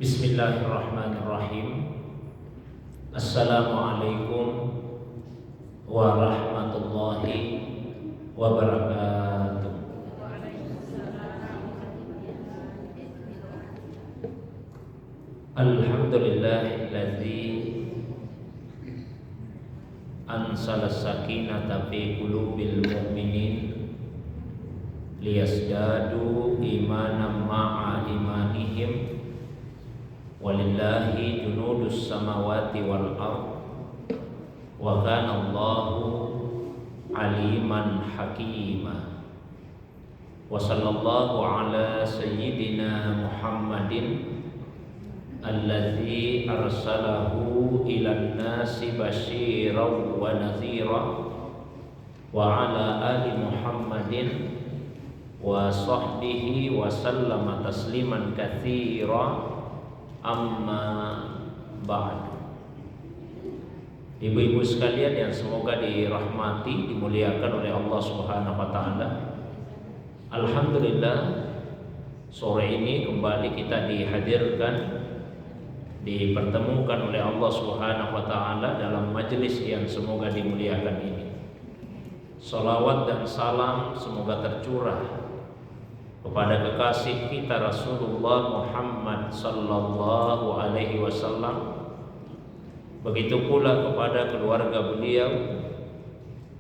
Bismillahirrahmanirrahim. Assalamualaikum warahmatullahi wabarakatuh. Alhamdulillahilladzi ansala sakinata fi qulubil mu'minin liyazdadu imanan ma'a imanihim. Walillahi junudus samawati wal ard wa kana Allahu aliman hakima. Wa sallallahu ala sayyidina Muhammadin alladzi arsalahu ilan nasi basyiran wa nadhira wa ala ali Muhammadin wa sahbihi wa sallama tasliman katsira. Amma ba'du. Ibu-ibu sekalian yang semoga dirahmati, dimuliakan oleh Allah Subhanahu wa taala. Alhamdulillah, sore ini kembali kita dihadirkan, dipertemukan oleh Allah Subhanahu wa taala dalam majelis yang semoga dimuliakan ini. Salawat dan salam semoga tercurah kepada kekasih kita Rasulullah Muhammad sallallahu alaihi wasallam, begitu pula kepada keluarga beliau,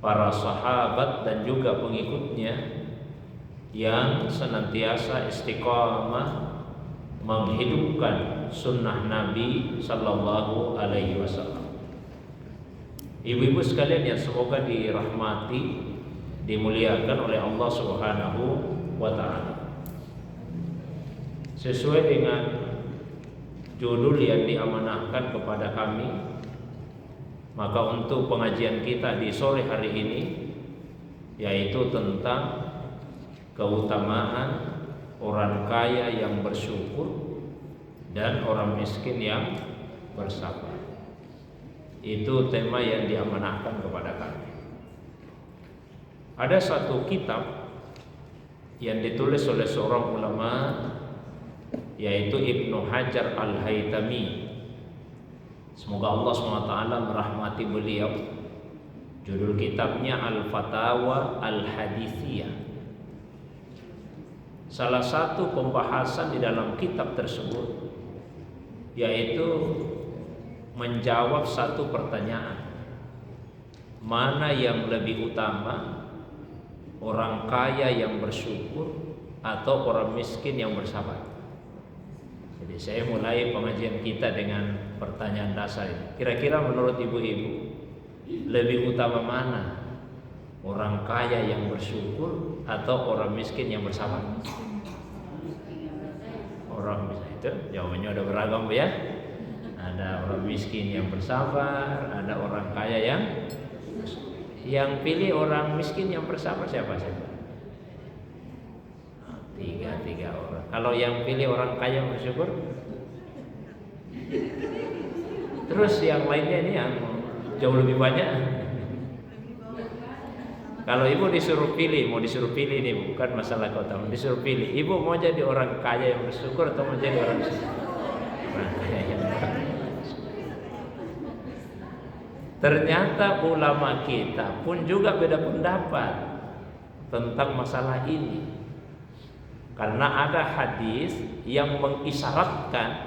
para sahabat dan juga pengikutnya yang senantiasa istiqamah menghidupkan sunnah Nabi sallallahu alaihi wasallam. Ibu-ibu sekalian yang semoga dirahmati, dimuliakan oleh Allah Subhanahu wa ta'ala. Sesuai dengan judul yang diamanahkan kepada kami, maka untuk pengajian kita di sore hari ini yaitu tentang keutamaan orang kaya yang bersyukur dan orang miskin yang bersabar. Itu tema yang diamanahkan kepada kami. Ada satu kitab yang ditulis oleh seorang ulama yaitu Ibnu Hajar Al-Haytami. Semoga Allah SWT merahmati beliau. Judul kitabnya Al-Fatawa Al-Hadithiyah. Salah satu pembahasan di dalam kitab tersebut yaitu menjawab satu pertanyaan, mana yang lebih utama, orang kaya yang bersyukur atau orang miskin yang bersabar? Jadi saya mulai pengajian kita dengan pertanyaan dasar ini. Kira-kira menurut ibu-ibu lebih utama mana, orang kaya yang bersyukur atau orang miskin yang bersabar? Orang miskin itu jawabannya ada beragam ya. Ada orang miskin yang bersabar, ada orang kaya yang pilih orang miskin yang bersabar siapa? Tiga orang. Kalau yang pilih orang kaya yang bersyukur, terus yang lainnya ini yang jauh lebih banyak. Kalau ibu disuruh pilih, mau disuruh pilih ini bukan masalah kota, disuruh pilih. Ibu mau jadi orang kaya yang bersyukur atau mau jadi orang miskin? Ternyata ulama kita pun juga beda pendapat tentang masalah ini. Karena ada hadis yang mengisyaratkan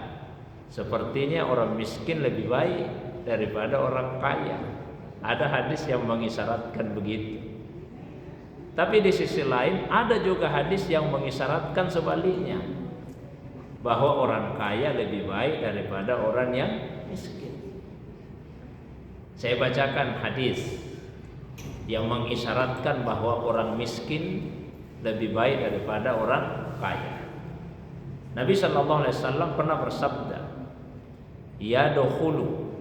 sepertinya orang miskin lebih baik daripada orang kaya. Ada hadis yang mengisyaratkan begitu. Tapi di sisi lain ada juga hadis yang mengisyaratkan sebaliknya, bahwa orang kaya lebih baik daripada orang yang miskin. Saya bacakan hadis yang mengisyaratkan bahwa orang miskin lebih baik daripada orang kaya. Nabi sallallahu alaihi wasallam pernah bersabda, "Yadkhulu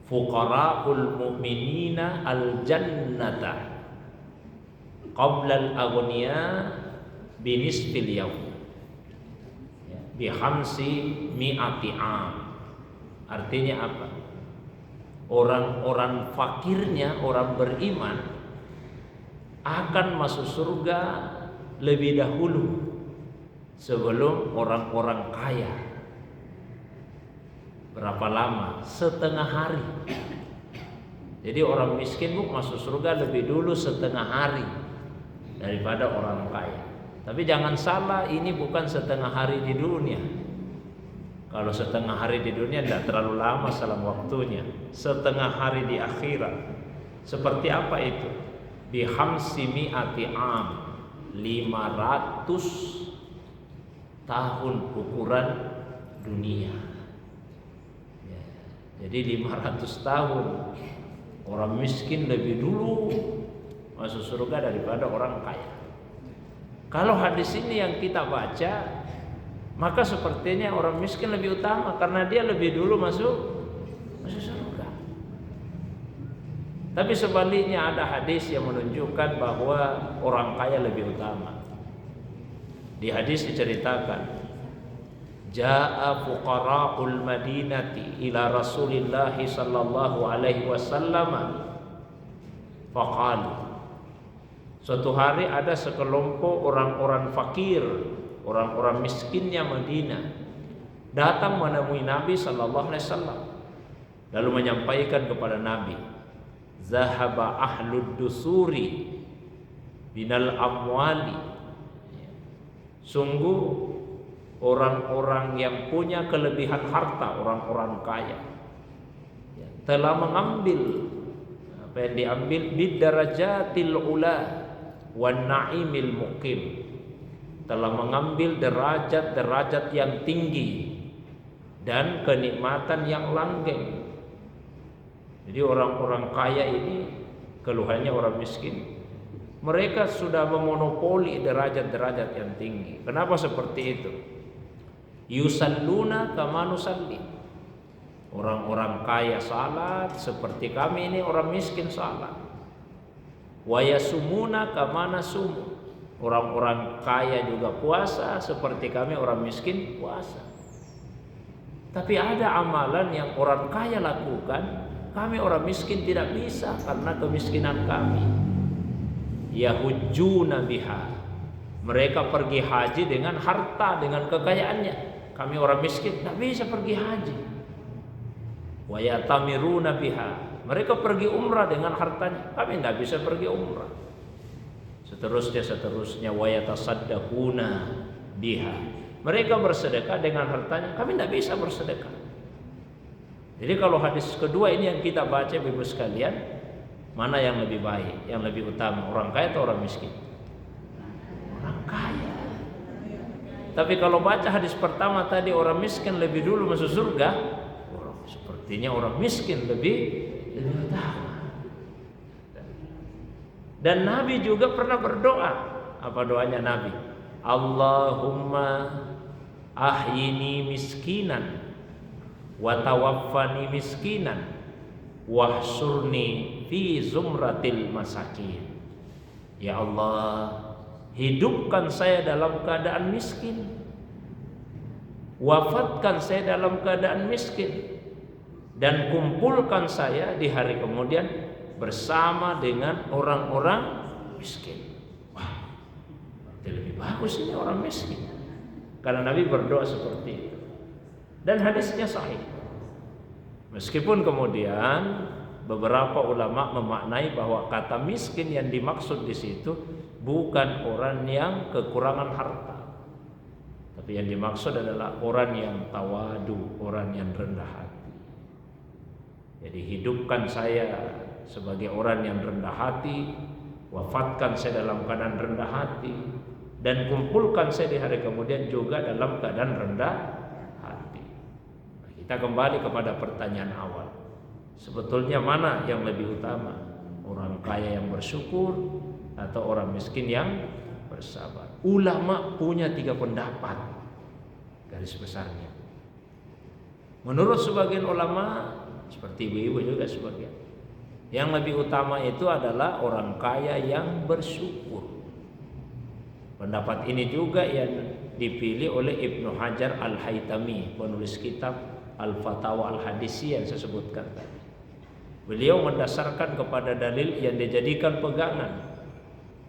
fuqara'ul mu'minina al-jannata qabla al-aghniya binisfil yawm bi khamsi mi'ati am." Artinya apa? Orang-orang fakirnya, orang beriman akan masuk surga lebih dahulu sebelum orang-orang kaya. Berapa lama? Setengah hari. Jadi orang miskin masuk surga lebih dulu setengah hari daripada orang kaya. Tapi jangan salah, ini bukan setengah hari di dunia. Kalau setengah hari di dunia tidak terlalu lama salam waktunya. Setengah hari di akhirat. Seperti apa itu? Bi khamsi mi'ati am, 500 tahun ukuran dunia. Ya, jadi 500 tahun. Orang miskin lebih dulu masuk surga daripada orang kaya. Kalau hadis ini yang kita baca, maka sepertinya orang miskin lebih utama karena dia lebih dulu masuk surga. Tapi sebaliknya ada hadis yang menunjukkan bahwa orang kaya lebih utama. Di hadis diceritakan, Ja'a fuqara'ul madinati ila Rasulillah sallallahu alaihi wasallam faqalu. Suatu hari ada sekelompok orang-orang fakir, orang-orang miskinnya Madinah datang menemui Nabi sallallahu alaihi wasallam lalu menyampaikan kepada Nabi, zahaba ahlud dusuri binal amwali. Sungguh orang-orang yang punya kelebihan harta, orang-orang kaya telah mengambil apa yang diambil bidarajatil ula wan naimil muqim, telah mengambil derajat-derajat yang tinggi dan kenikmatan yang langgeng. Jadi orang-orang kaya ini keluhannya orang miskin, mereka sudah memonopoli derajat-derajat yang tinggi. Kenapa seperti itu? Yusalluna kama nusalli. Orang-orang kaya salat seperti kami ini orang miskin salat. Wa yasumuna kama nasumu. Orang-orang kaya juga puasa seperti kami orang miskin puasa. Tapi ada amalan yang orang kaya lakukan, kami orang miskin tidak bisa karena kemiskinan kami. Yahujjuna biha. Mereka pergi haji dengan harta, dengan kekayaannya. Kami orang miskin tidak bisa pergi haji. Wa yatamiruna biha. Mereka pergi umrah dengan hartanya. Kami tidak bisa pergi umrah. Seterusnya wa yatasaddaquna biha. Mereka bersedekah dengan hartanya. Kami tidak bisa bersedekah. Jadi kalau hadis kedua ini yang kita baca Bapak sekalian, mana yang lebih baik, yang lebih utama, orang kaya atau orang miskin? Orang kaya. Tapi kalau baca hadis pertama tadi orang miskin lebih dulu masuk surga, sepertinya orang miskin lebih utama. Dan Nabi juga pernah berdoa. Apa doanya Nabi? Allahumma ahyini miskinan wa tawaffani miskinan wahsurni fi zumratil masakin. Ya Allah, hidupkan saya dalam keadaan miskin, wafatkan saya dalam keadaan miskin, dan kumpulkan saya di hari kemudian bersama dengan orang-orang miskin. Wah, lebih bagus ini orang miskin, karena Nabi berdoa seperti itu. Dan hadisnya sahih. Meskipun kemudian beberapa ulama memaknai bahwa kata miskin yang dimaksud di situ bukan orang yang kekurangan harta, tapi yang dimaksud adalah orang yang tawadu, orang yang rendah hati. Jadi hidupkan saya sebagai orang yang rendah hati, wafatkan saya dalam keadaan rendah hati, dan kumpulkan saya di hari kemudian juga dalam keadaan rendah hati. Nah, kita kembali kepada pertanyaan awal. Sebetulnya mana yang lebih utama? Orang kaya yang bersyukur atau orang miskin yang bersabar? Ulama punya 3 pendapat garis besarnya. Menurut sebagian ulama, seperti ibu-ibu juga sebagian, yang lebih utama itu adalah orang kaya yang bersyukur. Pendapat ini juga yang dipilih oleh Ibnu Hajar Al-Haytami, penulis kitab Al-Fatawa Al-Hadisiyah yang saya sebutkan tadi. Beliau mendasarkan kepada dalil yang dijadikan pegangan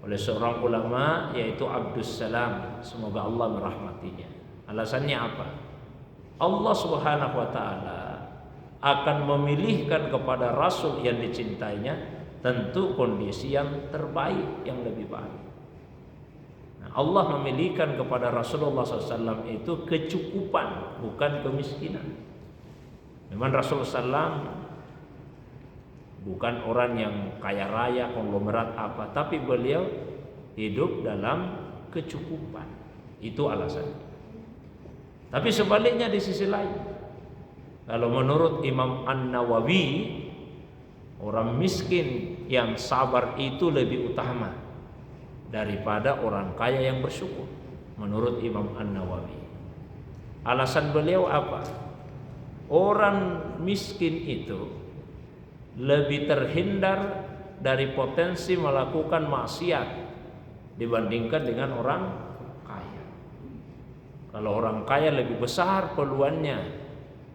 oleh seorang ulama, yaitu Abdus Salam, semoga Allah merahmatinya. Alasannya apa? Allah Subhanahu wa taala akan memilihkan kepada Rasul yang dicintainya tentu kondisi yang terbaik, yang lebih baik. Nah, Allah memilihkan kepada Rasulullah SAW itu kecukupan, bukan kemiskinan. Memang Rasulullah SAW bukan orang yang kaya raya, konglomerat apa, tapi beliau hidup dalam kecukupan. Itu alasannya. Tapi sebaliknya di sisi lain, kalau menurut Imam An-Nawawi, orang miskin yang sabar itu lebih utama daripada orang kaya yang bersyukur. Menurut Imam An-Nawawi. Alasan beliau apa? Orang miskin itu lebih terhindar dari potensi melakukan maksiat dibandingkan dengan orang kaya. Kalau orang kaya lebih besar peluangnya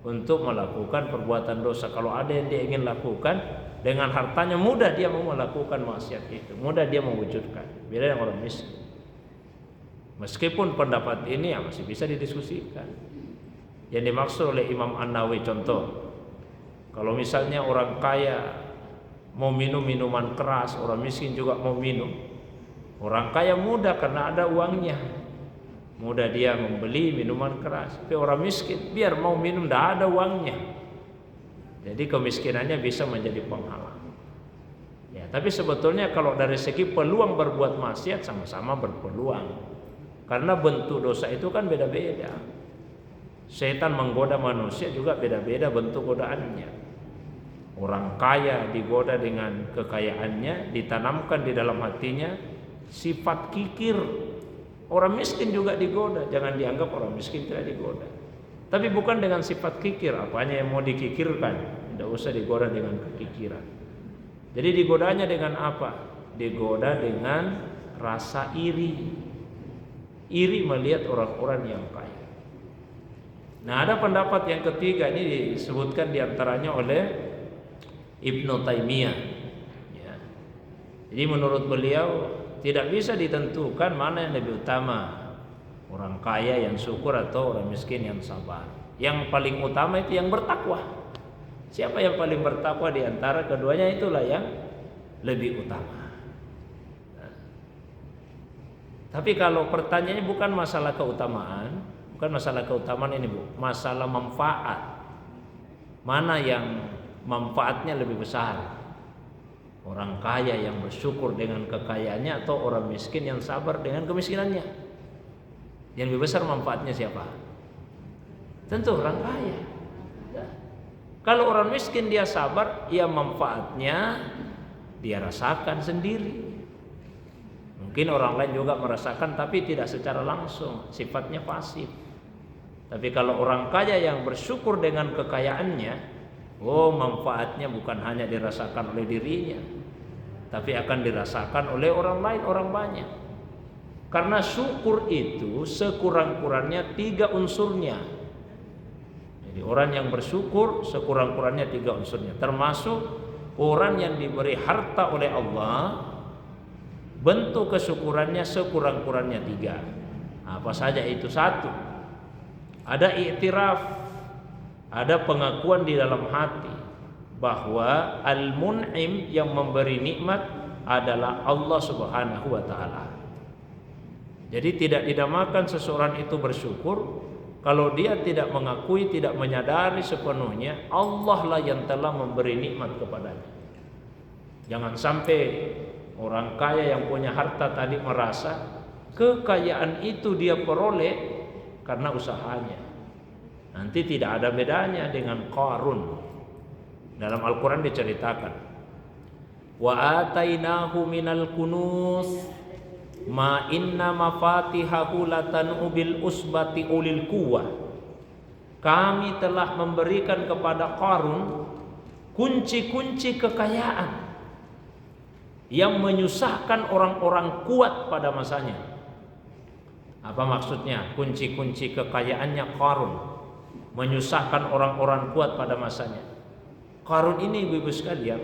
untuk melakukan perbuatan dosa. Kalau ada yang dia ingin lakukan, dengan hartanya mudah dia mau melakukan maksiat itu, mudah dia mewujudkan. Beda dengan orang miskin. Meskipun pendapat ini ya masih bisa didiskusikan. Yang dimaksud oleh Imam An-Nawawi, contoh, kalau misalnya orang kaya mau minum minuman keras, orang miskin juga mau minum. Orang kaya mudah karena ada uangnya, mudah dia membeli minuman keras. Tapi orang miskin biar mau minum dah ada uangnya. Jadi kemiskinannya bisa menjadi penghalang. Ya, tapi sebetulnya kalau dari segi peluang berbuat maksiat sama-sama berpeluang. Karena bentuk dosa itu kan beda-beda. Setan menggoda manusia juga beda-beda bentuk godaannya. Orang kaya digoda dengan kekayaannya, ditanamkan di dalam hatinya sifat kikir. Orang miskin juga digoda, jangan dianggap orang miskin tidak digoda. Tapi bukan dengan sifat kikir, apanya yang mau dikikirkan, tidak usah digoda dengan kekikiran. Jadi digodanya dengan apa? Digoda dengan rasa iri. Iri melihat orang-orang yang kaya. Nah, ada pendapat yang ketiga, ini disebutkan diantaranya oleh Ibnu Taimiyah. Ya. Jadi menurut beliau tidak bisa ditentukan mana yang lebih utama, orang kaya yang syukur atau orang miskin yang sabar. Yang paling utama itu yang bertakwa. Siapa yang paling bertakwa di antara keduanya, itulah yang lebih utama. Nah, tapi kalau pertanyaannya bukan masalah keutamaan, bukan masalah keutamaan ini, Bu, masalah manfaat. Mana yang manfaatnya lebih besar? Orang kaya yang bersyukur dengan kekayaannya atau orang miskin yang sabar dengan kemiskinannya? Yang lebih besar manfaatnya siapa? Tentu orang kaya. Kalau orang miskin dia sabar, ya manfaatnya dia rasakan sendiri. Mungkin orang lain juga merasakan, tapi tidak secara langsung, sifatnya pasif. Tapi kalau orang kaya yang bersyukur dengan kekayaannya, manfaatnya bukan hanya dirasakan oleh dirinya, tapi akan dirasakan oleh orang lain, orang banyak. Karena syukur itu sekurang-kurangnya 3 unsurnya. Jadi orang yang bersyukur sekurang-kurangnya 3 unsurnya, termasuk orang yang diberi harta oleh Allah, bentuk kesyukurannya sekurang-kurangnya 3. Apa saja itu? 1, ada iktiraf, ada pengakuan di dalam hati bahwa Al-Mun'im yang memberi nikmat adalah Allah Subhanahu wa taala. Jadi tidak dinamakan seseorang itu bersyukur kalau dia tidak mengakui, tidak menyadari sepenuhnya Allah lah yang telah memberi nikmat kepadanya. Jangan sampai orang kaya yang punya harta tadi merasa kekayaan itu dia peroleh karena usahanya. Nanti tidak ada bedanya dengan Qarun. Dalam Al-Quran diceritakan, wa atainahu minal kunuz ma inna mafatihahu latanu bil usbati ulil quwwah. Kami telah memberikan kepada Qarun kunci-kunci kekayaan yang menyusahkan orang-orang kuat pada masanya. Apa maksudnya? Kunci-kunci kekayaannya Qarun menyusahkan orang-orang kuat pada masanya. Qarun ini, ibu-ibu sekalian,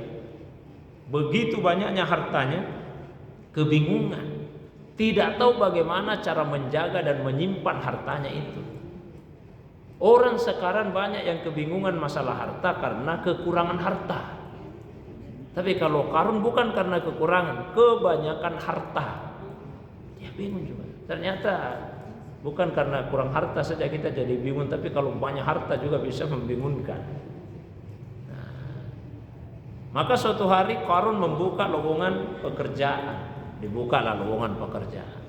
begitu banyaknya hartanya, kebingungan, tidak tahu bagaimana cara menjaga dan menyimpan hartanya itu. Orang sekarang banyak yang kebingungan masalah harta karena kekurangan harta. Tapi kalau karun bukan karena kekurangan, kebanyakan harta. Dia bingung juga. Ternyata bukan karena kurang harta saja kita jadi bingung, tapi kalau banyak harta juga bisa membingungkan. Maka suatu hari Qarun membuka lowongan pekerjaan. Dibukalah lowongan pekerjaan.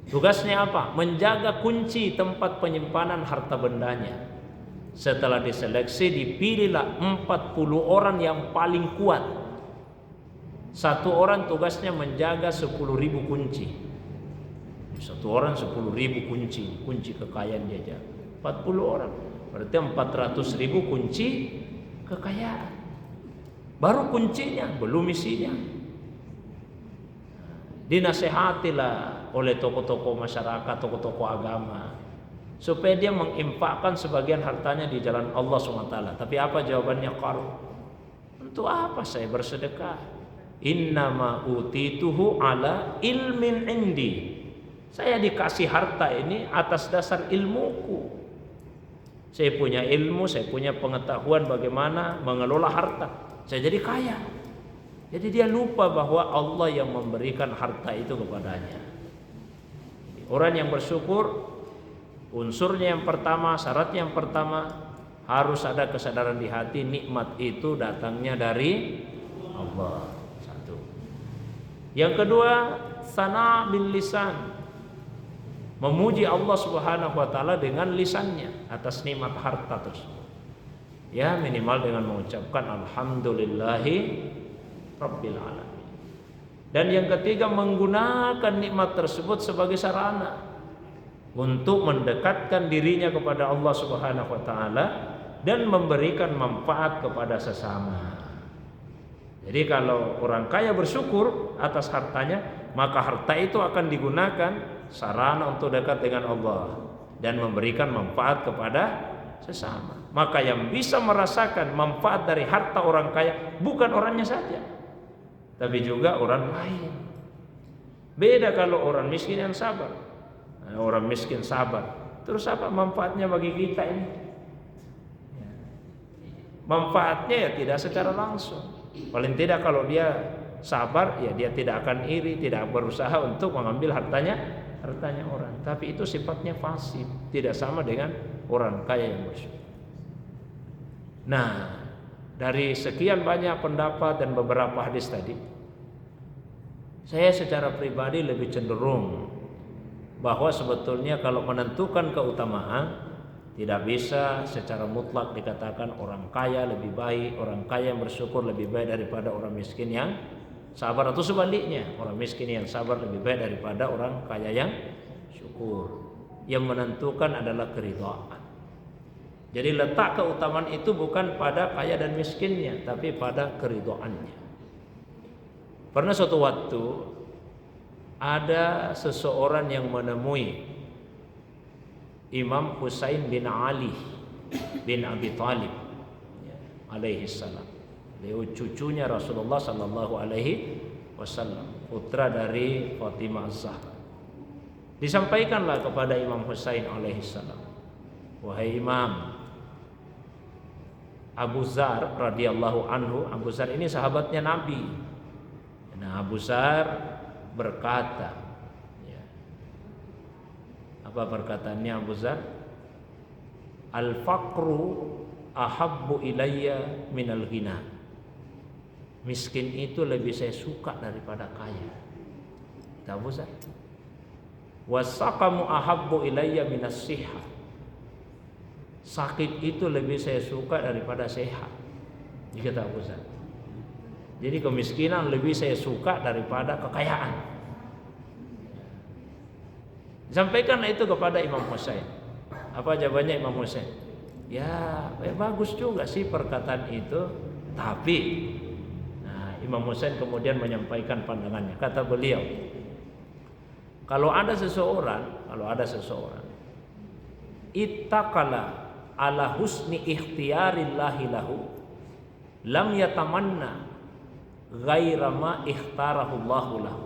Tugasnya apa? Menjaga kunci tempat penyimpanan harta bendanya. Setelah diseleksi, dipilihlah 40 orang yang paling kuat. Satu orang tugasnya menjaga 10.000 kunci. Satu orang 10.000 kunci kekayaan dia jaga. 40 orang, berarti 400.000 kunci kekayaan. Baru kuncinya, belum isinya. Dinasehatilah oleh tokoh-tokoh masyarakat, tokoh-tokoh agama, supaya dia menginfakkan sebagian hartanya di jalan Allah SWT. Tapi apa jawabannya Qarun? Untuk apa saya bersedekah? Innama utituhu ala ilmin indi. Saya dikasih harta ini atas dasar ilmuku. Saya punya ilmu, saya punya pengetahuan bagaimana mengelola harta. Saya jadi kaya. Jadi dia lupa bahwa Allah yang memberikan harta itu kepadanya. Orang yang bersyukur, unsurnya yang pertama, syaratnya yang pertama, harus ada kesadaran di hati nikmat itu datangnya dari Allah. Satu. Yang kedua, sana bil lisan. Memuji Allah Subhanahu wa taala dengan lisannya atas nikmat harta tersebut. Ya, minimal dengan mengucapkan alhamdulillahi rabbil alamin. Dan yang ketiga, menggunakan nikmat tersebut sebagai sarana untuk mendekatkan dirinya kepada Allah Subhanahu wa taala dan memberikan manfaat kepada sesama. Jadi kalau orang kaya bersyukur atas hartanya, maka harta itu akan digunakan sarana untuk dekat dengan Allah dan memberikan manfaat kepada sesama. Maka yang bisa merasakan manfaat dari harta orang kaya bukan orangnya saja, tapi juga orang lain. Beda kalau orang miskin yang sabar. Orang miskin sabar, terus apa manfaatnya bagi kita ini? Manfaatnya ya tidak secara langsung. Paling tidak kalau dia sabar, ya dia tidak akan iri, tidak berusaha untuk mengambil hartanya orang. Tapi itu sifatnya pasif, tidak sama dengan orang kaya yang bersyukur. Nah, dari sekian banyak pendapat dan beberapa hadis tadi, saya secara pribadi lebih cenderung bahwa sebetulnya kalau menentukan keutamaan, tidak bisa secara mutlak dikatakan orang kaya lebih baik, orang kaya yang bersyukur lebih baik daripada orang miskin yang sabar, atau sebaliknya, orang miskin yang sabar lebih baik daripada orang kaya yang syukur. Yang menentukan adalah keridhaan. Jadi letak keutamaan itu bukan pada kaya dan miskinnya, tapi pada keridhaannya. Pernah suatu waktu ada seseorang yang menemui Imam Husain bin Ali bin Abi Thalib alaihi salam. Beliau cucunya Rasulullah sallallahu alaihi wasallam, putra dari Fatimah Az-Zahra. Disampaikanlah kepada Imam Husain alaihi salam, wahai Imam, Abu Zar radhiyallahu anhu, Abu Zar ini sahabatnya Nabi. Nah, Abu Zar berkata, apa perkataannya Abu Zar? Al-faqru ahabbu ilayya minal ghina. Miskin itu lebih saya suka daripada kaya. Kata Abu Zar. Wasaqamu ahabbu ilayya minas sihah. Sakit itu lebih saya suka daripada sehat. Kata Abu Zar. Jadi kemiskinan lebih saya suka daripada kekayaan. Sampaikanlah itu kepada Imam Husain. Apa jawabannya Imam Husain? Ya, bagus juga sih perkataan itu, tapi Imam Husain kemudian menyampaikan pandangannya. Kata beliau, kalau ada seseorang ittaqala ala husni ikhtiyarillahi lahu lam yatamanna ghaira ma ikhtarahu Allahu lahu.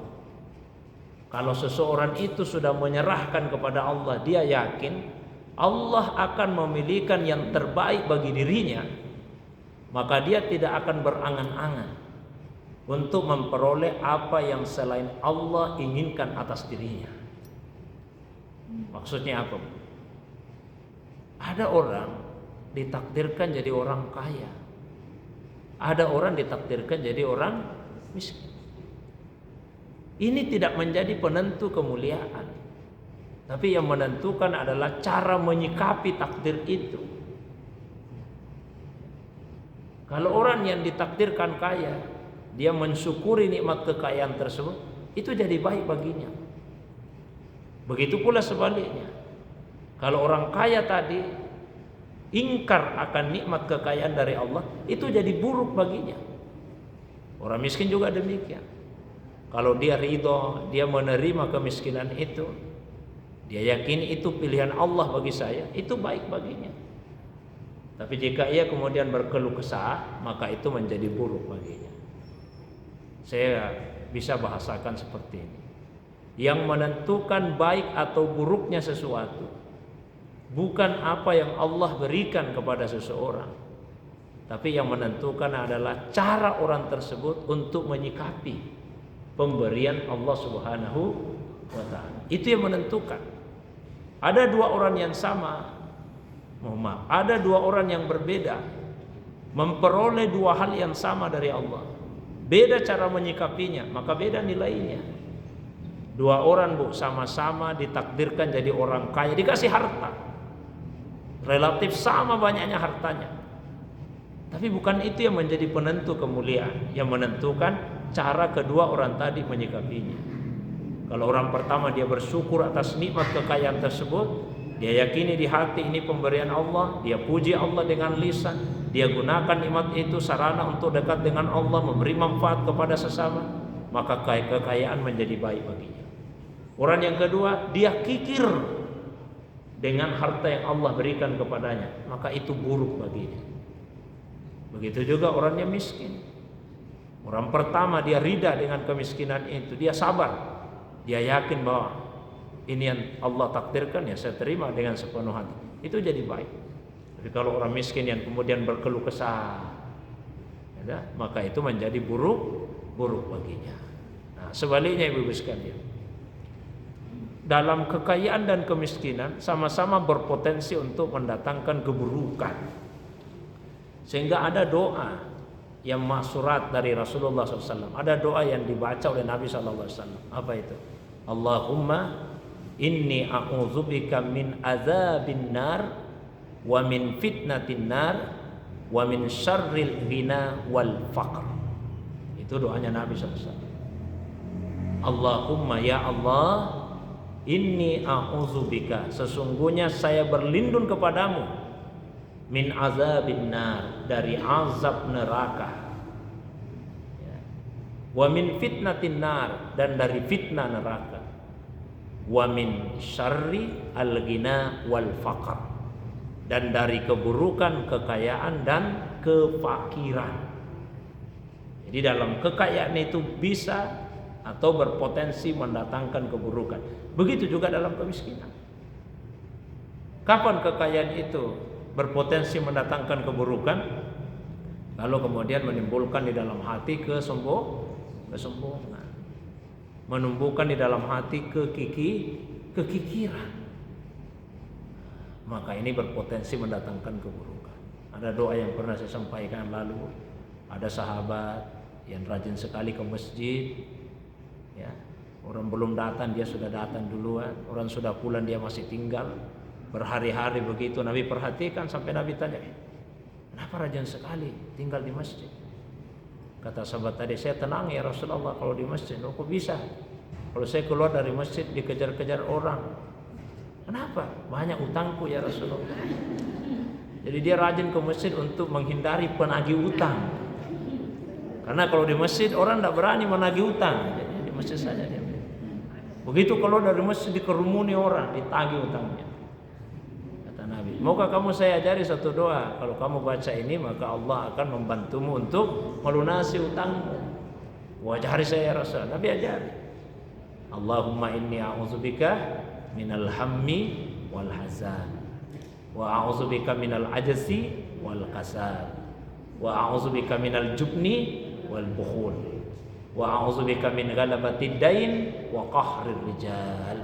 Kalau seseorang itu sudah menyerahkan kepada Allah, dia yakin Allah akan memilihkan yang terbaik bagi dirinya, maka dia tidak akan berangan-angan untuk memperoleh apa yang selain Allah inginkan atas dirinya. Maksudnya apa? Ada orang ditakdirkan jadi orang kaya, ada orang ditakdirkan jadi orang miskin. Ini tidak menjadi penentu kemuliaan, tapi yang menentukan adalah cara menyikapi takdir itu. Kalau orang yang ditakdirkan kaya, dia mensyukuri nikmat kekayaan tersebut, itu jadi baik baginya. Begitu pula sebaliknya. Kalau orang kaya tadi ingkar akan nikmat kekayaan dari Allah, itu jadi buruk baginya. Orang miskin juga demikian. Kalau dia ridho, dia menerima kemiskinan itu, dia yakini itu pilihan Allah bagi saya, itu baik baginya. Tapi jika ia kemudian berkeluh kesah, maka itu menjadi buruk baginya. Saya bisa bahasakan seperti ini. Yang menentukan baik atau buruknya sesuatu bukan apa yang Allah berikan kepada seseorang, tapi yang menentukan adalah cara orang tersebut untuk menyikapi pemberian Allah Subhanahu wa ta'ala. Itu yang menentukan. Ada dua orang yang sama, ada dua orang yang berbeda, memperoleh dua hal yang sama dari Allah, beda cara menyikapinya, maka beda nilainya. Dua orang sama-sama ditakdirkan jadi orang kaya, dikasih harta, relatif sama banyaknya hartanya, tapi bukan itu yang menjadi penentu kemuliaan. Yang menentukan cara kedua orang tadi menyikapinya. Kalau orang pertama dia bersyukur atas nikmat kekayaan tersebut, dia yakini di hati ini pemberian Allah, dia puji Allah dengan lisan, dia gunakan nikmat itu sarana untuk dekat dengan Allah, memberi manfaat kepada sesama, maka kekayaan menjadi baik baginya. Orang yang kedua, dia kikir dengan harta yang Allah berikan kepadanya, maka itu buruk baginya. Begitu juga orang yang miskin. Orang pertama dia ridha dengan kemiskinan itu, dia sabar, dia yakin bahwa ini yang Allah takdirkan, ya saya terima dengan sepenuh hati, itu jadi baik. Tapi kalau orang miskin yang kemudian berkeluh kesah, ya, maka itu menjadi buruk baginya. Nah, sebaliknya ibu-ibu sekalian, dalam kekayaan dan kemiskinan sama-sama berpotensi untuk mendatangkan keburukan. Sehingga ada doa yang ma'surat dari Rasulullah SAW. Ada doa yang dibaca oleh Nabi SAW. Apa itu? Allahumma inni a'udzubika min azabin nar wa min fitnatin nar wa min syarril ghina wal faqr. Itu doanya Nabi SAW. Allahumma ya Allah, inni a'udzubika, sesungguhnya saya berlindung kepadamu, min azabin nar, dari azab neraka, wa min fitnatin nar, dan dari fitnah neraka, wa min syarri al-ghina wal faqr, dan dari keburukan kekayaan dan kefakiran. Jadi dalam kekayaan itu bisa atau berpotensi mendatangkan keburukan. Begitu juga dalam kemiskinan. Kapan kekayaan itu berpotensi mendatangkan keburukan? Kalau kemudian menimbulkan di dalam hati kesombongan, menumbuhkan di dalam hati kekikiran, maka ini berpotensi mendatangkan keburukan. Ada doa yang pernah saya sampaikan lalu. Ada sahabat yang rajin sekali ke masjid, ya, orang belum datang dia sudah datang duluan, orang sudah pulang dia masih tinggal berhari-hari begitu. Nabi perhatikan sampai Nabi tanya, kenapa rajin sekali tinggal di masjid? Kata sahabat tadi, saya tenang ya Rasulullah kalau di masjid. Oh, kok bisa? Kalau saya keluar dari masjid dikejar-kejar orang. Kenapa? Banyak utangku ya Rasulullah. Jadi dia rajin ke masjid untuk menghindari penagih utang. Karena kalau di masjid orang tidak berani menagih utang, jadi di masjid saja dia. Begitu kalau dari masjid dikerumuni orang, ditagih utangnya. Kata Nabi, maukah kamu saya ajari satu doa? Kalau kamu baca ini maka Allah akan membantumu untuk melunasi utangmu. Wajari saya Rasul. Nabi ajari. Allahumma inni a'udzubika minal hammi wal hazan. wa a'udzubika minal ajzi wal kasal, wa a'udzubika minal jubni wal bukhul, wa a'udzubika min ghalabatid dain wa qahrir rijal.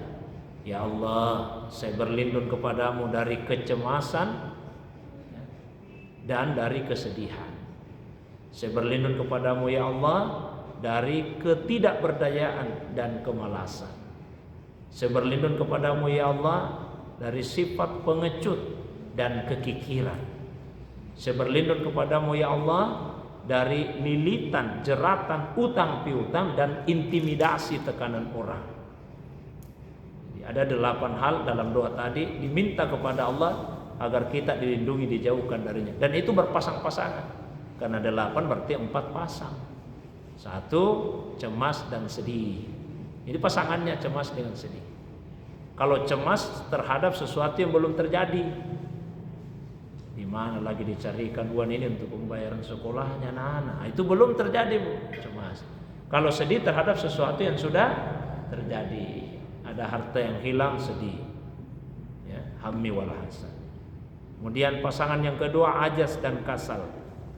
Ya Allah, saya berlindung kepadamu dari kecemasan dan dari kesedihan. Saya berlindung kepadamu ya Allah dari ketidakberdayaan dan kemalasan. Saya berlindung kepadamu ya Allah dari sifat pengecut dan kekikiran. Saya berlindung kepadamu ya Allah dari lilitan, jeratan, utang piutang dan intimidasi tekanan orang. Ada 8 hal dalam doa tadi diminta kepada Allah agar kita dilindungi, dijauhkan darinya. Dan itu berpasang-pasangan. Karena 8 berarti 4 pasang. 1 cemas dan sedih. Jadi pasangannya cemas dengan sedih. Kalau cemas terhadap sesuatu yang belum terjadi, di mana lagi dicarikan uang ini untuk pembayaran sekolahnya anak-anak, itu belum terjadi, Bu, cemas. Kalau sedih terhadap sesuatu yang sudah terjadi, ada harta yang hilang, sedih, ya, hammi wal hasan. Kemudian pasangan yang kedua ajas dan kasal,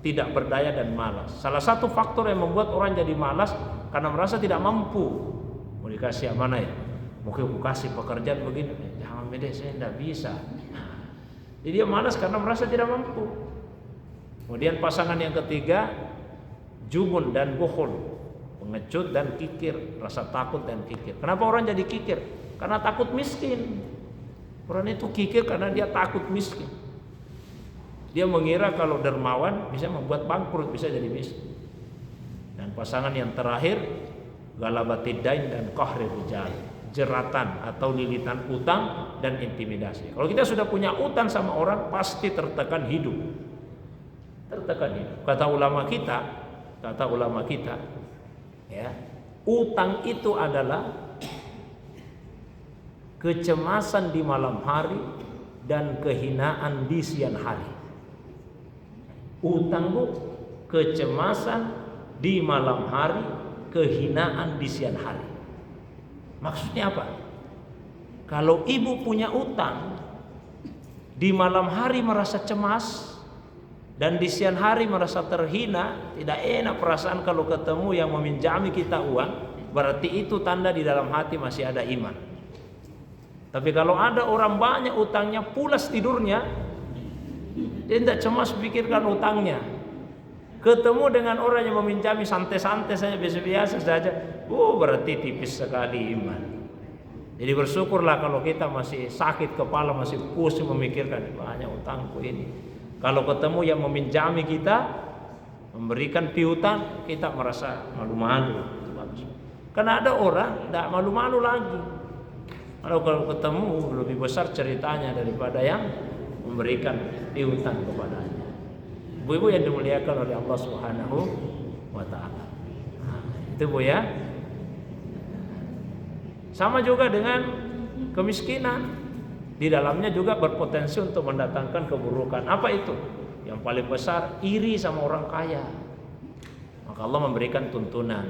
tidak berdaya dan malas. Salah satu faktor yang membuat orang jadi malas karena merasa tidak mampu. Mau dikasih amanah ya, mungkin aku kasih pekerjaan begini, jangan beda, saya tidak bisa. Jadi dia malas karena merasa tidak mampu. Kemudian pasangan yang ketiga jubun dan bukhul, pengecut dan kikir, rasa takut dan kikir. Kenapa orang jadi kikir? Karena takut miskin. Orang itu kikir karena dia takut miskin. Dia mengira kalau dermawan bisa membuat bangkrut, bisa jadi miskin. Dan pasangan yang terakhir galabatid dain dan qahrir rijal, jeratan atau lilitan utang dan intimidasi. Kalau kita sudah punya utang sama orang, pasti tertekan hidup. Tertekan hidup. Kata ulama kita, ya, utang itu adalah kecemasan di malam hari dan kehinaan di siang hari. Utang, Bu, kecemasan di malam hari, kehinaan di siang hari. Maksudnya apa? Kalau ibu punya utang, di malam hari merasa cemas dan di siang hari merasa terhina, tidak enak perasaan kalau ketemu yang meminjami kita uang, berarti itu tanda di dalam hati masih ada iman. Tapi kalau ada orang banyak utangnya, pulas tidurnya, dia tidak cemas pikirkan utangnya. Ketemu dengan orang yang meminjami santai-santai saja, biasa-biasa saja, berarti tipis sekali iman. Jadi bersyukurlah kalau kita masih sakit kepala, masih pusing memikirkan banyak utangku ini. Kalau ketemu yang meminjami kita, memberikan piutang, kita merasa malu-malu. Karena ada orang tidak malu-malu lagi. Kalau ketemu lebih besar ceritanya daripada yang memberikan piutang kepadanya. Ibu-ibu yang dimuliakan oleh Allah Subhanahu wa taala. Itu, Bu, ya. Sama juga dengan kemiskinan. Di dalamnya juga berpotensi untuk mendatangkan keburukan. Apa itu? Yang paling besar, iri sama orang kaya. Maka Allah memberikan tuntunan.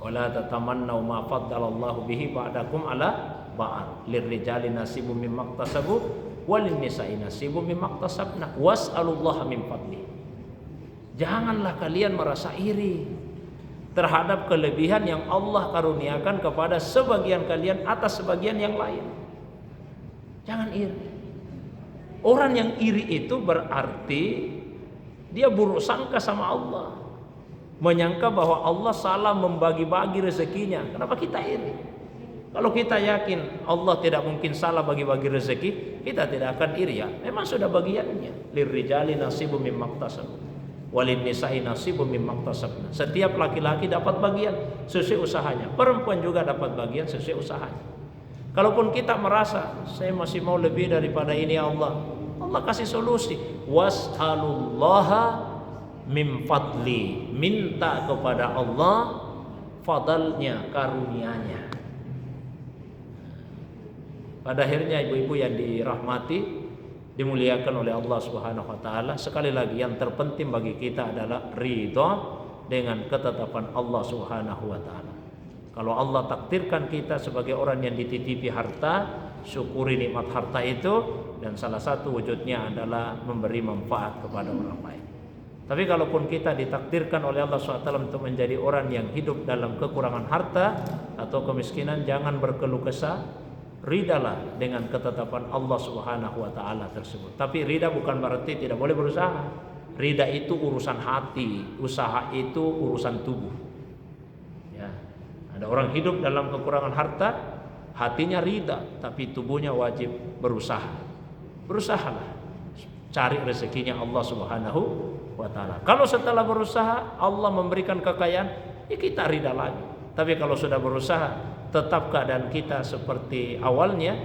Wala tatamannaw ma faddalallahu bihi ba'dakum ala ba'd. Lirrijali nasibum mimma iktasabu walin nisa'i nasibum mimma iktasabna was'alullaha min fadli. Janganlah kalian merasa iri terhadap kelebihan yang Allah karuniakan kepada sebagian kalian atas sebagian yang lain. Jangan iri. Orang yang iri itu berarti dia buruk sangka sama Allah, menyangka bahwa Allah salah membagi-bagi rezekinya. Kenapa kita iri? Kalau kita yakin Allah tidak mungkin salah bagi-bagi rezeki, kita tidak akan iri, ya. Memang sudah bagiannya. Lirrijali nasibum mimma iktasabu walin nisa'i nasibum mimma iktasabna. Setiap laki-laki dapat bagian sesuai usahanya. Perempuan juga dapat bagian sesuai usahanya. Kalaupun kita merasa saya masih mau lebih daripada ini, ya Allah, Allah kasih solusi. Was'alullaha min fadli. Minta kepada Allah fadalnya, karunianya. Pada akhirnya ibu-ibu yang dirahmati, dimuliakan oleh Allah Subhanahu wa taala, sekali lagi yang terpenting bagi kita adalah ridha dengan ketetapan Allah Subhanahu wa taala. Kalau Allah takdirkan kita sebagai orang yang dititipi harta, syukuri nikmat harta itu dan salah satu wujudnya adalah memberi manfaat kepada orang lain. Tapi kalaupun kita ditakdirkan oleh Allah SWT untuk menjadi orang yang hidup dalam kekurangan harta atau kemiskinan, jangan berkeluh kesah, ridalah dengan ketetapan Allah Subhanahu wa taala tersebut. Tapi rida bukan berarti tidak boleh berusaha. Rida itu urusan hati, usaha itu urusan tubuh. Ya. Ada orang hidup dalam kekurangan harta, hatinya rida, tapi tubuhnya wajib berusaha. Berusahalah, cari rezekinya Allah Subhanahu wa taala. Kalau setelah berusaha Allah memberikan kekayaan, ya kita rida lagi. Tapi kalau sudah berusaha tetap keadaan kita seperti awalnya,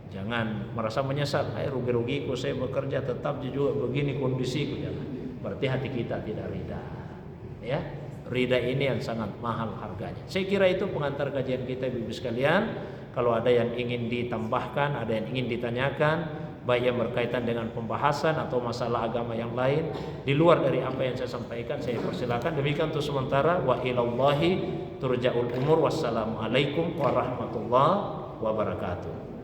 jangan merasa menyesal. Rugi-rugiku saya bekerja tetap juga begini kondisiku, jangan. Berarti hati kita tidak rida. Ya, rida ini yang sangat mahal harganya. Saya kira itu pengantar kajian kita, Ibu sekalian. Kalau ada yang ingin ditambahkan, ada yang ingin ditanyakan, baik yang berkaitan dengan pembahasan atau masalah agama yang lain di luar dari apa yang saya sampaikan, saya persilakan. Demikian untuk sementara, wa ilallahi turja'ul umur. Wassalamualaikum warahmatullahi wabarakatuh.